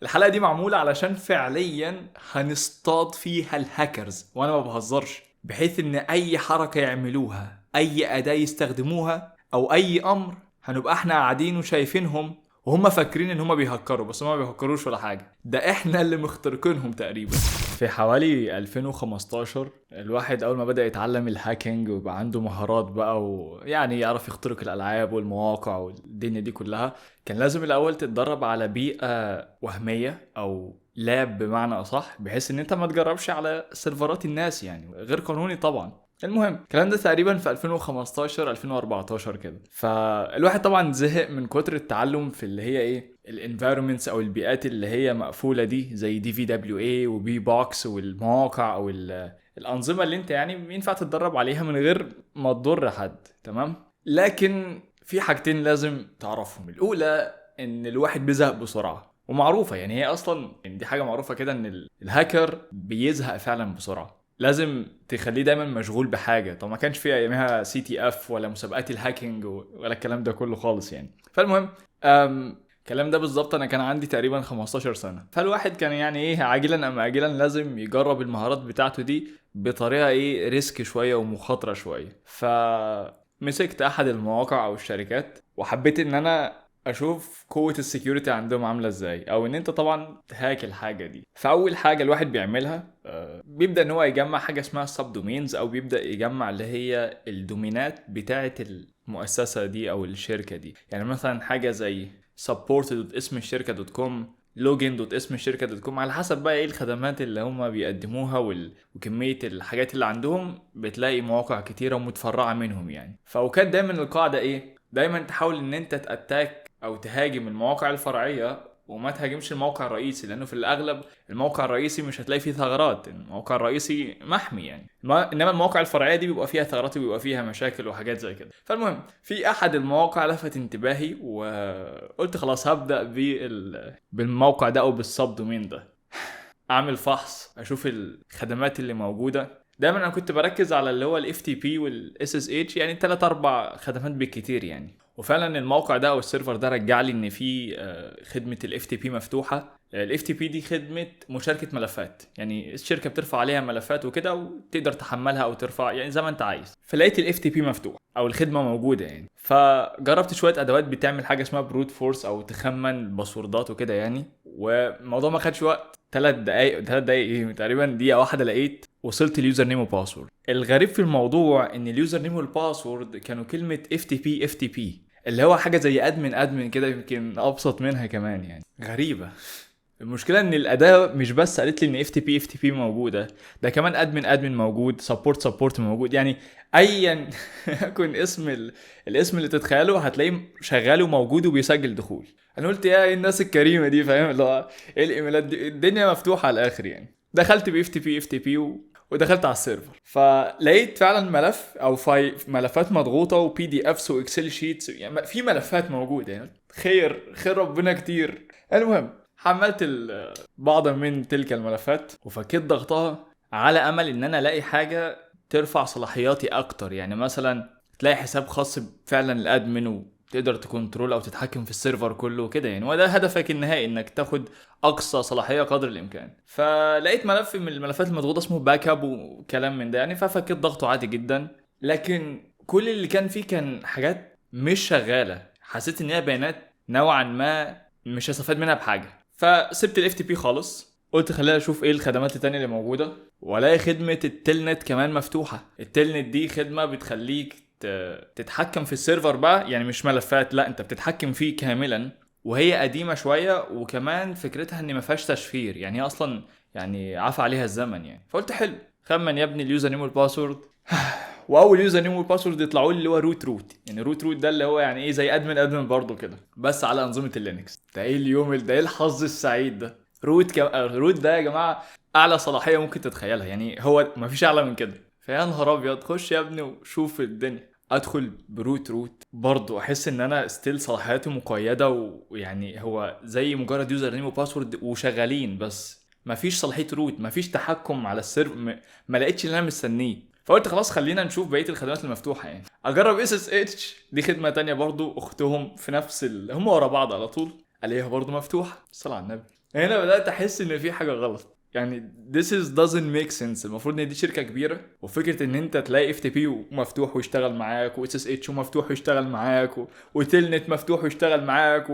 الحلقة دي معمولة علشان فعليا هنصطاد فيها الهاكرز، وانا ما بهزرش، بحيث ان اي حركة يعملوها، اي اداة يستخدموها، او اي امر، هنبقى احنا قاعدين وشايفينهم وهم فاكرين ان هم بيهكروا، بس هم ما بيهكروش ولا حاجة. ده احنا اللي مخترقينهم تقريبا. في حوالي 2015 الواحد اول ما بدأ يتعلم الهاكينج ويبقى عنده مهارات بقى، ويعني يعرف يخترق الالعاب والمواقع والدنيا دي كلها، كان لازم الاول تتدرب على بيئة وهمية او لاب بمعنى اصح، بحيث ان انت ما تجربش على سيرفرات الناس، يعني غير قانوني طبعا. المهم الكلام ده تقريبا في 2015 2014 كده. فالواحد طبعا زهق من كتر التعلم في اللي هي ايه الانفايرمنتس او البيئات اللي هي مقفوله دي، زي دي في دبليو اي وبي بوكس والمواقع او الانظمه اللي انت يعني ينفع تتدرب عليها من غير ما تضر حد. تمام. لكن في حاجتين لازم تعرفهم. الاولى ان الواحد بيزهق بسرعه، ومعروفه يعني، هي اصلا يعني دي حاجه معروفه كده، ان الهاكر بيزهق فعلا بسرعه. لازم تخليه دايما مشغول بحاجه. طب ما كانش في ايامها سي تي اف ولا مسابقات الهاكينج ولا الكلام ده كله خالص يعني. فالمهم الكلام ده بالظبط انا كان عندي تقريبا 15 سنه، فالواحد كان يعني ايه عاجلا ام اجلا لازم يجرب المهارات بتاعته دي بطريقه ايه ريسك شويه ومخاطره شويه. فمسكت احد المواقع او الشركات وحبيت ان انا اشوف قوة السكيورتي عندهم عاملة ازاي، او ان انت طبعا تهاك الحاجة دي. فاول حاجة الواحد بيعملها بيبدأ ان هو يجمع حاجة اسمها سب دومينز، او بيبدأ يجمع اللي هي الدومينات بتاعة المؤسسة دي او الشركة دي. يعني مثلا حاجة زي support.اسم الشركة دوت كوم، لوجين دوت اسم الشركة دوت كوم، على حسب بقى ايه الخدمات اللي هم بيقدموها وكمية الحاجات اللي عندهم. بتلاقي مواقع كتيرة ومتفرعة منهم يعني. فوكانت دايما القاعدة ايه، دايما تحاول ان انت تأتاك او تهاجم المواقع الفرعية وما تهاجمش الموقع الرئيسي، لانه في الاغلب الموقع الرئيسي مش هتلاقي فيه ثغرات، الموقع الرئيسي محمي يعني. انما المواقع الفرعيه دي بيبقى فيها ثغرات وبيبقى فيها مشاكل وحاجات زي كده. فالمهم في احد المواقع لفت انتباهي وقلت خلاص هبدا بالموقع ده او بالسب دومين ده، اعمل فحص اشوف الخدمات اللي موجوده. دايما انا كنت بركز على اللي هو الاف تي بي والاس اس اتش، يعني 3 4 خدمات بالكتير يعني. وفعلا الموقع ده او السيرفر ده رجع لي ان في خدمه الاف تي بي مفتوحه. الاف تي بي دي خدمه مشاركه ملفات، يعني الشركه بترفع عليها ملفات وكده وتقدر تحملها او ترفع يعني زي ما انت عايز. فلقيت الاف تي بي مفتوح او الخدمه موجوده يعني. فجربت شويه ادوات بتعمل حاجه اسمها بروت فورس او تخمن الباسوردات وكده يعني. والموضوع ما خدش وقت، 3 دقايق ايه تقريبا، دقيقه واحده لقيت وصلت اليوزر نيم وباسورد. الغريب في الموضوع ان اليوزر نيم والباسورد كانوا كلمه اف تي بي اف تي بي، اللي هو حاجه زي ادمن كده، يمكن ابسط منها كمان يعني. غريبه. المشكله ان الاداه مش بس قالت لي ان اف تي بي موجوده، ده كمان ادمن موجود، سبورت موجود يعني. ايا يكن اسم الاسم اللي تتخيله هتلاقيه شغال وموجود وبيسجل دخول. انا قلت يا إيه الناس الكريمه دي، فاهم اللي هو ايه الايميلات دي، الدنيا مفتوحه على الاخر يعني. دخلت اف تي بي ودخلت على السيرفر، فلقيت فعلا ملف او ملفات مضغوطه وبي دي افس واكسل شيتس، يعني في ملفات موجوده يعني. خير ربنا كتير. المهم حملت بعض من تلك الملفات وفكيت ضغطها على امل ان انا الاقي حاجه ترفع صلاحياتي اكتر، يعني مثلا تلاقي حساب خاص فعلا الادمن وتقدر تكنترول او تتحكم في السيرفر كله وكده يعني. وده هدفك النهائي، انك تاخد اقصى صلاحيه قدر الامكان. فلقيت ملف من الملفات المضغوطه اسمه باك اب وكلام من ده يعني. ففكيت ضغطه عادي جدا، لكن كل اللي كان فيه كان حاجات مش شغاله. حسيت ان هي بيانات نوعا ما مش هستفاد منها بحاجه. فسبت الاف تي بي خالص، قلت خلينا اشوف ايه الخدمات التانية اللي موجودة. والاقي خدمة التلنت كمان مفتوحة. التلنت دي خدمة بتخليك تتحكم في السيرفر بقى، يعني مش ملفات، لا انت بتتحكم فيه كاملا. وهي قديمة شوية، وكمان فكرتها ان ما فيهاش تشفير، يعني هي اصلا يعني عفى عليها الزمن يعني. فقلت حلو، خمن يا ابني اليوزر نيم والباسورد. واول يوزر نيم والباسورد يطلعوا لي اللي هو روت يعني. روت ده اللي هو يعني ايه زي ادمن برضه كده، بس على انظمه اللينكس. ده ايه اليوم ده، ايه الحظ السعيد ده. روت ده يا جماعه اعلى صلاحيه ممكن تتخيلها يعني، هو مفيش اعلى من كده. فيا نهار ابيض، خش يا ابني وشوف الدنيا. ادخل روت برضه احس ان انا ستيل صلاحياتي مقيده، ويعني هو زي مجرد يوزر نيم وباسورد وشغالين، بس مفيش صلاحيه روت، مفيش تحكم على السيرفر. ما لقيتش اللي انا مستنيه. فقلت خلاص خلينا نشوف بقيه الخدمات المفتوحه يعني. اجرب اس اس اتش، دي خدمه تانية برضو اختهم في نفس هم ورا بعض على طول، عليها برضو مفتوحه. الصلاه على النبي. هنا بدأت أحس إن في حاجة غلط. يعني this doesn't make sense. المفروض ان دي شركة كبيرة، وفكرة ان انت تلاقي اف تي بي مفتوح ويشتغل معاك، و اس اس اتش مفتوح ويشتغل معاك، وتلنت مفتوح ويشتغل معاك،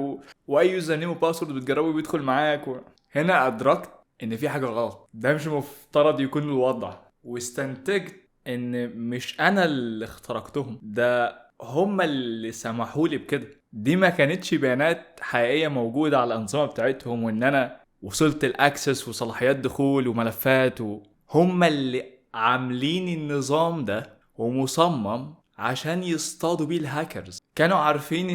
واي يوزر نيم وباسورد بتجربه بيدخل معاك هنا ادركت ان في حاجة غلط. ده مش مفترض يكون الوضع، واستنتجت ان مش انا اللي اخترقتهم، ده هما اللي سمحوا لي بكده. دي ما كانتش بيانات حقيقية موجودة على الأنظمة بتاعتهم، وإن أنا وصلت الأكسس وصلاحيات دخول وملفات، هم اللي عاملين النظام ده ومصمم عشان يصطادوا بيه الهاكرز. كانوا عارفين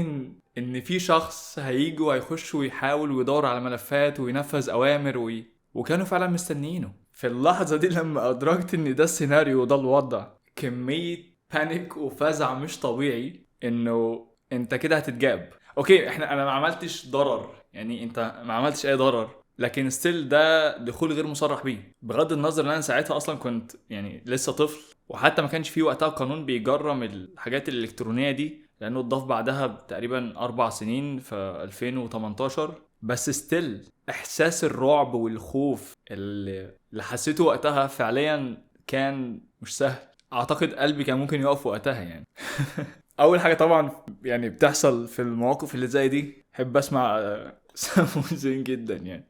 إن في شخص هيجي وهيخش ويحاول ويدور على ملفات وينفذ أوامر وكانوا فعلا مستنيينه. في اللحظة دي لما أدركت إن ده السيناريو وده الوضع، كمية بانيك وفزع مش طبيعي. إنه انت كده هتتجاب. اوكي، انا ما عملتش ضرر، يعني انت ما عملتش اي ضرر، لكن ستيل ده دخول غير مصرح بيه. بغض النظر ان انا ساعتها اصلا كنت يعني لسه طفل، وحتى ما كانش فيه وقتها قانون بيجرم الحاجات الالكترونية دي، لانه اتضاف بعدها تقريبا 4 سنين في 2018. بس ستيل احساس الرعب والخوف اللي حسيته وقتها فعليا كان مش سهل. اعتقد قلبي كان ممكن يقف وقتها يعني. اول حاجه طبعا يعني بتحصل في المواقف اللي زي دي، احب اسمع ساموزين جدا يعني.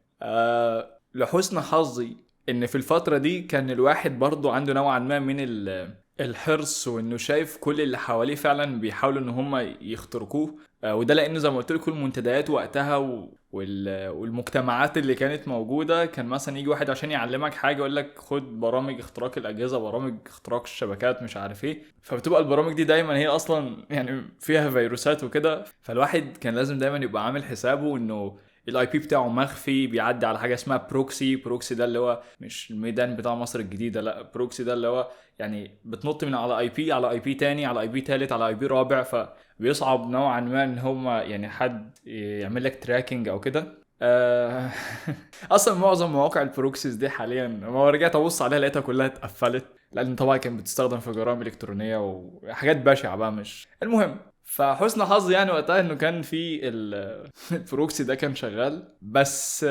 لحسن حظي ان في الفتره دي كان الواحد برضو عنده نوعا ما من الحرص، وانه شايف كل اللي حواليه فعلا بيحاولوا ان هم يخترقوه. وده لانه زي ما قلت لكم المنتديات وقتها والمجتمعات اللي كانت موجوده، كان مثلا يجي واحد عشان يعلمك حاجه يقول لك خد برامج اختراق الاجهزه، برامج اختراق الشبكات، مش عارف ايه. فبتبقى البرامج دي دايما هي اصلا يعني فيها فيروسات وكده. فالواحد كان لازم دايما يبقى عامل حسابه انه الاي بي بتاعه مخفي، بيعدي على حاجه اسمها بروكسي ده اللي هو مش الميدان بتاع مصر الجديده، لا بروكسي ده اللي هو يعني بتنط من على اي بي على اي بي تاني على اي بي تالت على اي بي رابع، فبيصعب نوعا ما ان هم يعني حد يعمل لك تراكنج او كده. اصلا معظم مواقع البروكسيز دي حاليا لما رجعت ابص عليها لقيتها كلها اتقفلت، لان طبعا كانت بتستخدم في جرائم الكترونيه وحاجات بشعه بقى. مش المهم، فحسن حظي يعني وقتها انه كان في البروكسي ده كان شغال. بس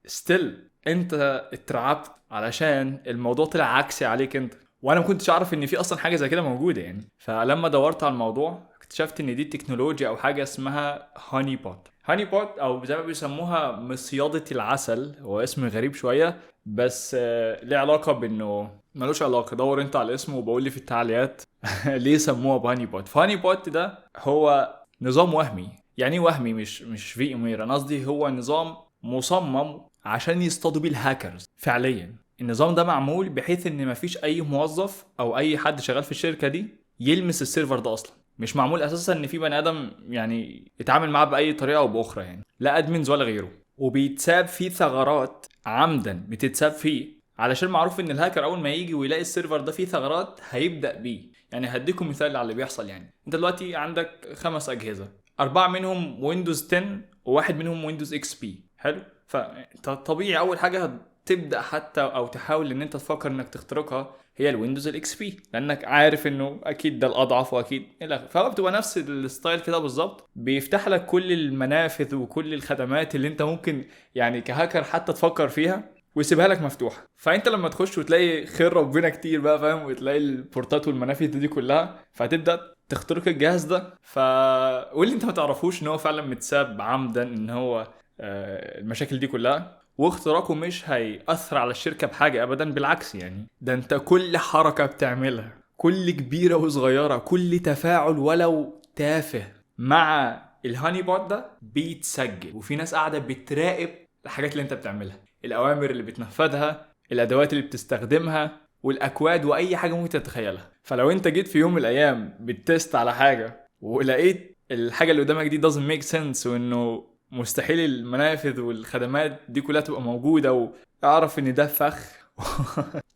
ستيل انت اترعبت علشان الموضوع طلع عكسي عليك انت، وانا ما كنتش اعرف ان في اصلا حاجه زي كده موجوده يعني. فلما دورت على الموضوع اكتشفت ان دي تكنولوجيا او حاجه اسمها هاني بوت، او زي ما بيسموها مصيادة العسل. هو اسم غريب شوية، بس ليه علاقة بانه ملوش علاقة. دور انت على اسمه وبقول لي في التعليقات ليه سموها بهاني بوت. فهاني بوت ده هو نظام وهمي. يعني وهمي، مش في امير، انا قصدي هو نظام مصمم عشان يصطادوا بيه الهاكرز. فعليا النظام ده معمول بحيث ان مفيش اي موظف او اي حد شغال في الشركة دي يلمس السيرفر ده اصلا. مش معمول اساسا ان في بني ادم يعني يتعامل معاه باي طريقه او باخرى، يعني لا ادمنز ولا غيره. وبيتساب فيه ثغرات عمدا، بتتساب فيه علشان معروف ان الهاكر اول ما يجي ويلاقي السيرفر ده فيه ثغرات هيبدا بيه. يعني هديكم مثال على اللي بيحصل. يعني انت دلوقتي عندك 5 اجهزه، 4 منهم ويندوز 10 وواحد منهم ويندوز اكس بي. حلو. فطبيعي اول حاجه تبدا حتى او تحاول ان انت تفكر انك تخترقها هي الويندوز الاكس بي، لانك عارف انه اكيد ده الاضعف واكيد الى. فهو بتبقى نفس الستايل كده بالظبط، بيفتح لك كل المنافذ وكل الخدمات اللي انت ممكن يعني كهاكر حتى تفكر فيها، ويسيبها لك مفتوحه. فانت لما تخش وتلاقي خير ربنا كتير بقى فاهم، وتلاقي البورتات والمنافذ دي كلها، فتبدا تخترق الجهاز ده. واللي انت ما تعرفوش ان هو فعلا متساب عمدا، ان هو المشاكل دي كلها. واختراقه مش هيأثر على الشركة بحاجة أبدا، بالعكس. يعني ده انت كل حركة بتعملها، كل كبيرة وصغيرة، كل تفاعل ولو تافه مع الهاني بوت ده بيتسجل، وفي ناس قاعدة بتراقب الحاجات اللي انت بتعملها، الأوامر اللي بتنفذها، الأدوات اللي بتستخدمها، والأكواد وأي حاجة ممكن تتخيلها. فلو انت جيت في يوم من الأيام بتست على حاجة ولقيت الحاجة اللي قدامك دي doesn't make sense، وانه مستحيل المنافذ والخدمات دي كلها تبقى موجودة، واعرف ان ده فخ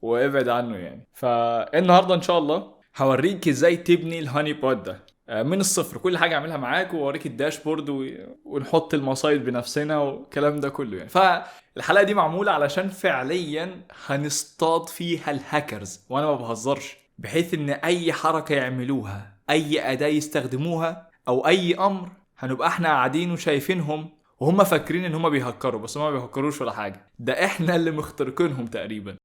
وابعد عنه يعني. فالنهاردة ان شاء الله هوريك ازاي تبني الهاني بوت ده من الصفر. كل حاجة اعملها معاك، ووريك الداشبورد ونحط المصايد بنفسنا والكلام ده كله يعني. فالحلقة دي معمولة علشان فعليا هنصطاد فيها الهاكرز، وانا ما بهزرش، بحيث ان اي حركة يعملوها، اي اداة يستخدموها، او اي امر، هنبقى احنا قاعدين وشايفينهم وهم فاكرين ان هم بيهكروا، بس هم ما بيهكروش ولا حاجة، ده احنا اللي مخترقينهم تقريبا.